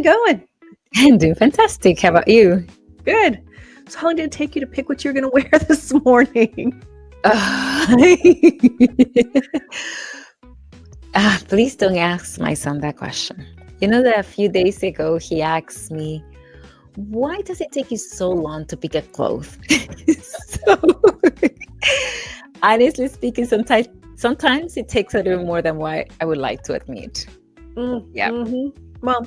it going? I'm doing fantastic. How about you? Good. So how long did it take you to pick what you're going to wear this morning? Please don't ask my son that question. You know that a few days ago, he asked me, why does it take you so long to pick a clothes? So, honestly speaking, sometimes it takes a little more than what I would like to admit. Yeah. Mm-hmm. Well,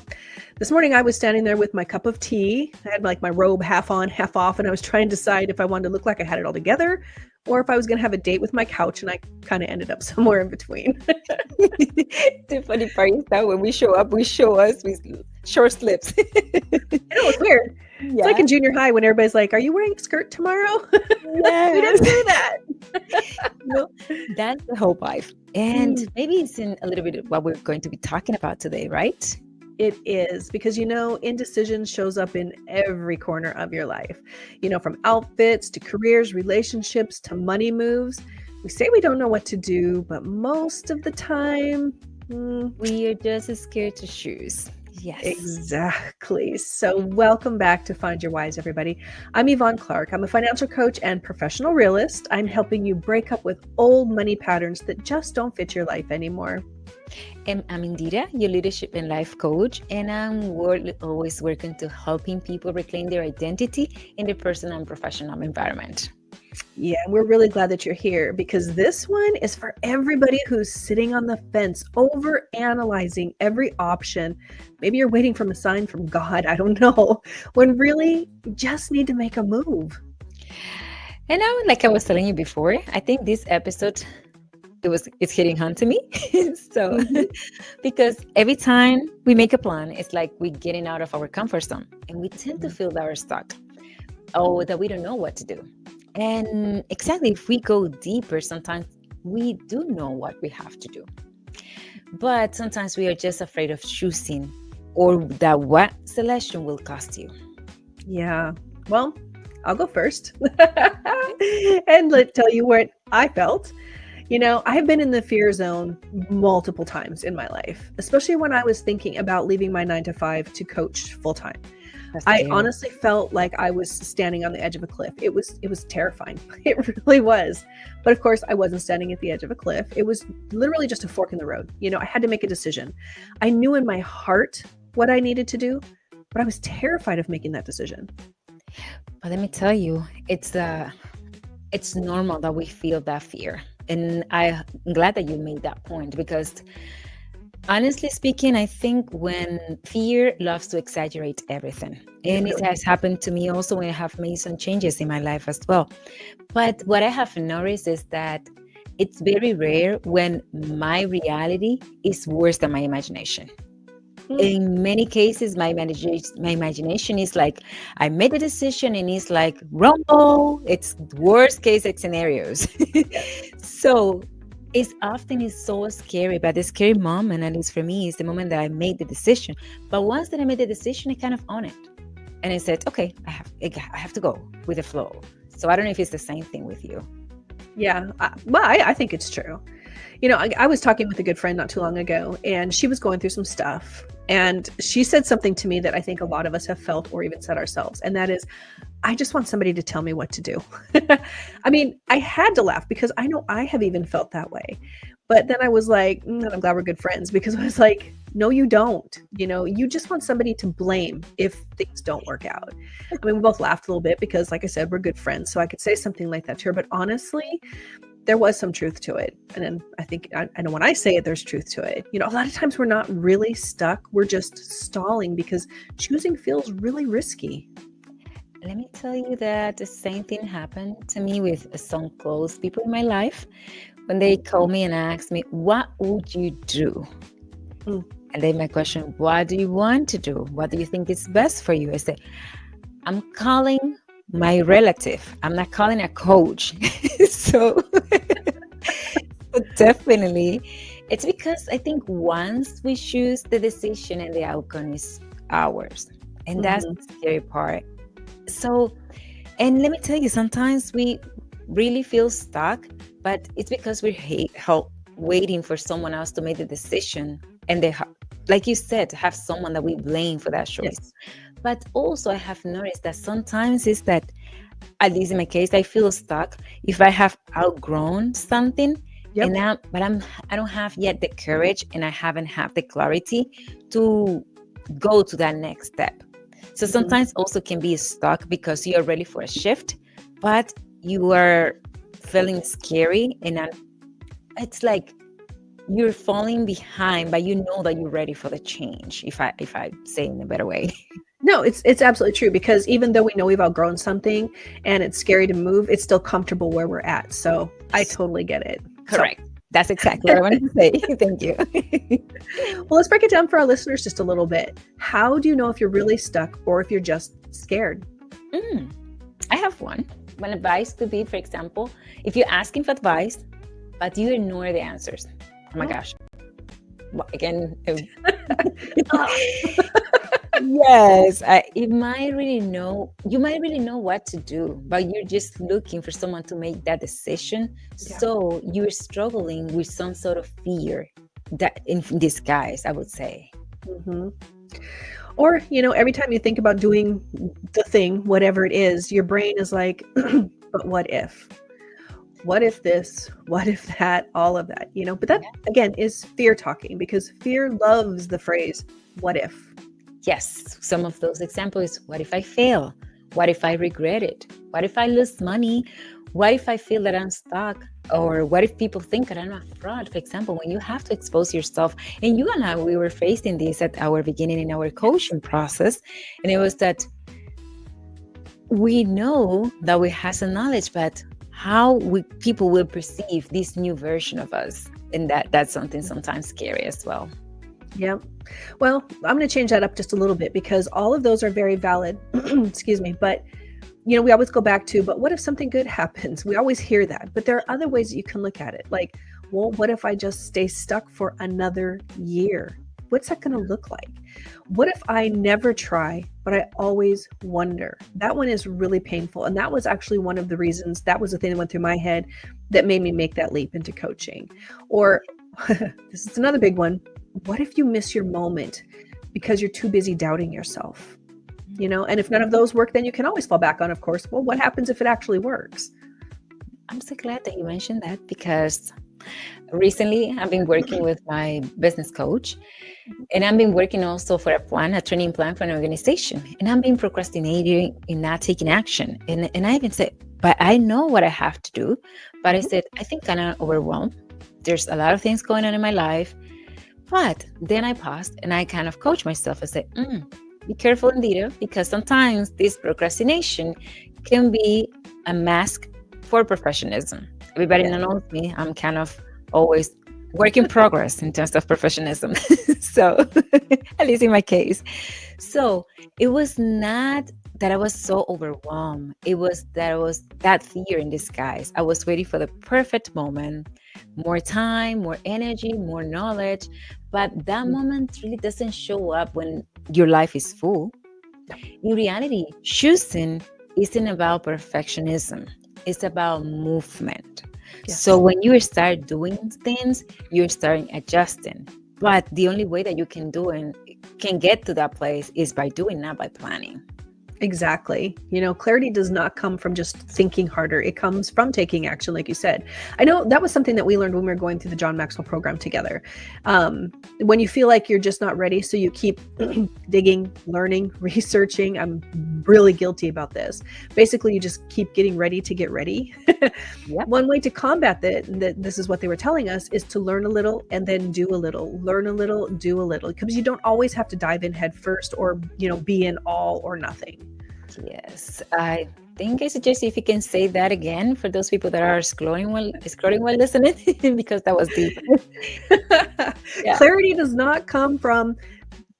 this morning I was standing there with my cup of tea. I had like my robe half on, half off, and I was trying to decide if I wanted to look like I had it all together or if I was going to have a date with my couch, and I kind of ended up somewhere in between. The funny part is that when we show up, we show us with short slips. I know, it's weird. It's like in junior high when everybody's like, are you wearing a skirt tomorrow? Yes. We didn't do that. No, that's the whole vibe. And maybe it's in a little bit of what we're going to be talking about today, right? It is, because indecision shows up in every corner of your life. From outfits to careers, relationships to money moves. We say we don't know what to do, but most of the time, we are just scared to choose. Yes. Exactly. So welcome back to Find Your Whys, everybody. I'm Yvonne Clark. I'm a financial coach and professional realist. I'm helping you break up with old money patterns that just don't fit your life anymore. And I'm Yndhira, your leadership and life coach, and I'm always working to helping people reclaim their identity in their personal and professional environment. Yeah, we're really glad that you're here, because this one is for everybody who's sitting on the fence, over analyzing every option. Maybe you're waiting for a sign from God, I don't know, when really you just need to make a move. And now, like I was telling you before, I think this episode it's hitting home to me. So because every time we make a plan, it's like we're getting out of our comfort zone, and we tend to feel that we're stuck or that we don't know what to do. And exactly, if we go deeper, sometimes we do know what we have to do, but sometimes we are just afraid of choosing, or that what selection will cost you. Yeah, well, I'll go first and tell you what I felt. I've been in the fear zone multiple times in my life, especially when I was thinking about leaving my 9-to-5 to coach full time. I honestly felt like I was standing on the edge of a cliff. It was terrifying. It really was. But of course, I wasn't standing at the edge of a cliff. It was literally just a fork in the road. I had to make a decision. I knew in my heart what I needed to do, but I was terrified of making that decision. But let me tell you, it's normal that we feel that fear. And I'm glad that you made that point, because honestly speaking, I think when fear loves to exaggerate everything, and it has happened to me also when I have made some changes in my life as well. But what I have noticed is that it's very rare when my reality is worse than my imagination. In many cases, my imagination is like, I made a decision and it's like, rumble, it's worst case scenarios. So it's so scary, but the scary moment, at least for me, is the moment that I made the decision. But once that I made the decision, I kind of own it. And I said, okay, I have to go with the flow. So I don't know if it's the same thing with you. Yeah, I think it's true. I was talking with a good friend not too long ago, and she was going through some stuff. And she said something to me that I think a lot of us have felt, or even said ourselves. And that is, I just want somebody to tell me what to do. I mean, I had to laugh because I know I have even felt that way. But then I was like, I'm glad we're good friends, because I was like, no, you don't. You just want somebody to blame if things don't work out. I mean, we both laughed a little bit because, like I said, we're good friends. So I could say something like that to her. But honestly, there was some truth to it. And then I think, I know when I say it, there's truth to it. A lot of times we're not really stuck. We're just stalling because choosing feels really risky. Let me tell you that the same thing happened to me with some close people in my life. When they called me and asked me, what would you do? And then my question, what do you want to do? What do you think is best for you? I said, I'm calling my relative. I'm not calling a coach. So definitely, it's because I think once we choose the decision and the outcome is ours. And that's the scary part. So, and let me tell you, sometimes we really feel stuck, but it's because we're waiting for someone else to make the decision, and like you said, to have someone that we blame for that choice. Yes. But also, I have noticed that sometimes it's that, at least in my case, I feel stuck if I have outgrown something, Yep. and I don't have yet the courage, and I haven't have the clarity to go to that next step. So Mhm. sometimes also can be stuck because you are ready for a shift, but you are feeling scary, and it's like you're falling behind, but you know that you're ready for the change. If I say in a better way. No, it's absolutely true, because even though we know we've outgrown something and it's scary to move, it's still comfortable where we're at. So I totally get it. Correct. That's exactly what I wanted to say. Thank you. Well, let's break it down for our listeners just a little bit. How do you know if you're really stuck or if you're just scared? I have one. One advice could be, for example, if you're asking for advice, but you ignore the answers. Oh my gosh. Well, again, yes, you might really know what to do, but you're just looking for someone to make that decision. Yeah. So you're struggling with some sort of fear that in disguise, I would say. Mhm. Or, every time you think about doing the thing, whatever it is, your brain is like, but what if? What if this? What if that? All of that, But that, again, is fear talking, because fear loves the phrase, what if? Yes, some of those examples. What if I fail? What if I regret it? What if I lose money? What if I feel that I'm stuck? Or what if people think that I'm a fraud? For example, when you have to expose yourself, and you and I, we were facing this at our beginning in our coaching process, and it was that we know that we have some knowledge, but how people will perceive this new version of us, and that's something sometimes scary as well. Yeah. Well, I'm going to change that up just a little bit, because all of those are very valid. Excuse me. But, we always go back to, but what if something good happens? We always hear that. But there are other ways that you can look at it. Like, well, what if I just stay stuck for another year? What's that going to look like? What if I never try, but I always wonder? That one is really painful. And that was actually one of the reasons, that was the thing that went through my head that made me make that leap into coaching. Or this is another big one. What if you miss your moment because you're too busy doubting yourself? And if none of those work, then you can always fall back on, of course, well, what happens if it actually works? I'm so glad that you mentioned that, because recently I've been working with my business coach, and I've been working also for a training plan for an organization, and I've been procrastinating and not taking action. And I even said, but I know what I have to do. But I said, I think I'm overwhelmed. There's a lot of things going on in my life. But then I paused and I kind of coached myself. I said, be careful, Yndhira, because sometimes this procrastination can be a mask for professionalism. Everybody knows me. I'm kind of always work in progress in terms of professionalism. So, at least in my case. So, it was not that I was so overwhelmed. It was that fear in disguise. I was waiting for the perfect moment, more time, more energy, more knowledge. But that moment really doesn't show up when your life is full. In reality, choosing isn't about perfectionism. It's about movement. Yes. So when you start doing things, you're starting adjusting. But the only way that you can get to that place is by doing, not by planning. Exactly. Clarity does not come from just thinking harder. It comes from taking action, like you said. I know that was something that we learned when we were going through the John Maxwell program together. When you feel like you're just not ready, so you keep digging, learning, researching. I'm really guilty about this. Basically, you just keep getting ready to get ready. Yep. One way to combat that, this is what they were telling us, is to learn a little and then do a little. Learn a little, do a little. Because you don't always have to dive in head first, or be in all or nothing. Yes, I think I suggest if you can say that again for those people that are scrolling while listening, because that was deep. Yeah. Clarity does not come from,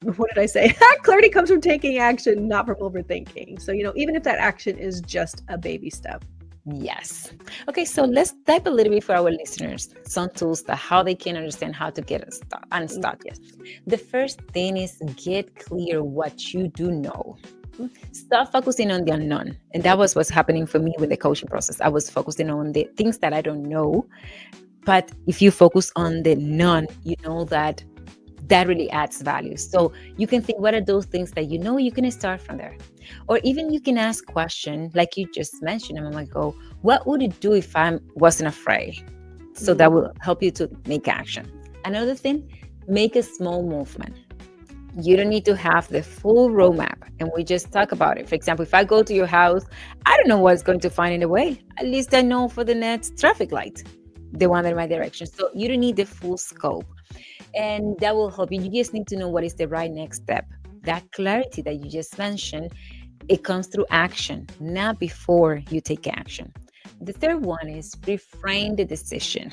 what did I say? Clarity comes from taking action, not from overthinking. So, even if that action is just a baby step. Yes. Okay, so let's dive a little bit for our listeners, some tools that how they can understand how to get unstuck. Yes. The first thing is get clear what you do know. Stop focusing on the unknown. And that was what's happening for me with the coaching process. I was focusing on the things that I don't know. But if you focus on the known, you know that that really adds value. So you can think, what are those things that you know? You can start from there. Or even you can ask question like you just mentioned a moment ago. What would you do if I wasn't afraid? So that will help you to make action. Another thing, make a small movement. You don't need to have the full roadmap. And we just talk about it. For example, if I go to your house, I don't know what's going to find in the way. At least I know for the next traffic light, the one in my direction. So you don't need the full scope. And that will help you. You just need to know what is the right next step. That clarity that you just mentioned, it comes through action, not before you take action. The third one is reframe the decision.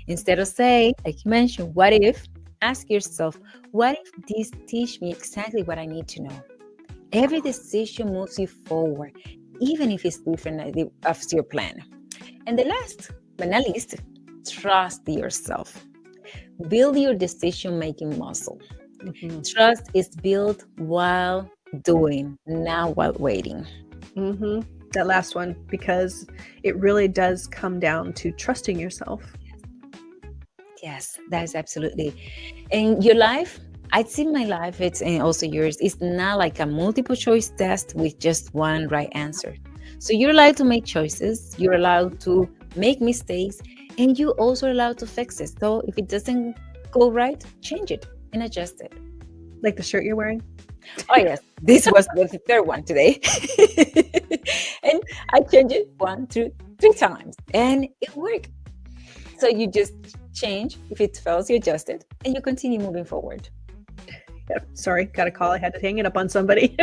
Instead of saying, like you mentioned, what if, ask yourself, what if this teach me exactly what I need to know? Every decision moves you forward, even if it's different of your plan. And the last but not least, trust yourself. Build your decision-making muscle. Trust is built while doing, not while waiting. That last one, because it really does come down to trusting yourself. Yes, that is absolutely. In your life, I'd see my life, it's and also yours, it's not like a multiple choice test with just one right answer. So you're allowed to make choices, you're allowed to make mistakes, and you also allowed to fix it. So if it doesn't go right, change it and adjust it. Like the shirt you're wearing? Oh yes, this was the third one today. And I changed it 1, 2, 3 times and it worked. So you just change. If it fails, you adjust it and you continue moving forward. Yeah, sorry, got a call. I had to hang it up on somebody.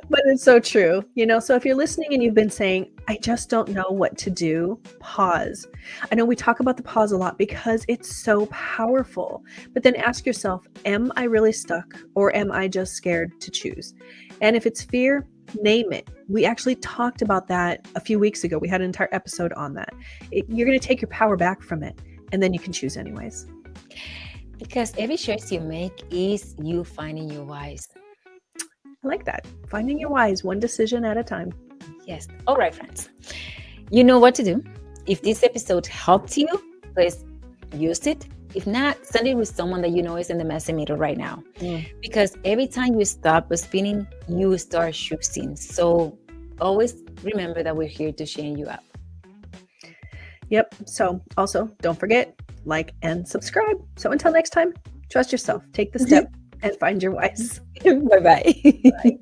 But it's so true. So if you're listening and you've been saying, I just don't know what to do, pause. I know we talk about the pause a lot because it's so powerful. But then ask yourself, am I really stuck or am I just scared to choose? And if it's fear, name it. We actually talked about that a few weeks ago. We had an entire episode on that. You're going to take your power back from it and then you can choose anyways. Because every choice you make is you finding your whys. I like that. Finding your whys, one decision at a time. Yes. All right, friends. You know what to do. If this episode helped you, please use it. If not, send it with someone that you know is in the messy middle right now. Because every time you stop spinning, you start choosing. So always remember that we're here to cheer you up. Yep. So also, don't forget, like and subscribe. So until next time, trust yourself, take the step and find your whys. Bye-bye. Bye.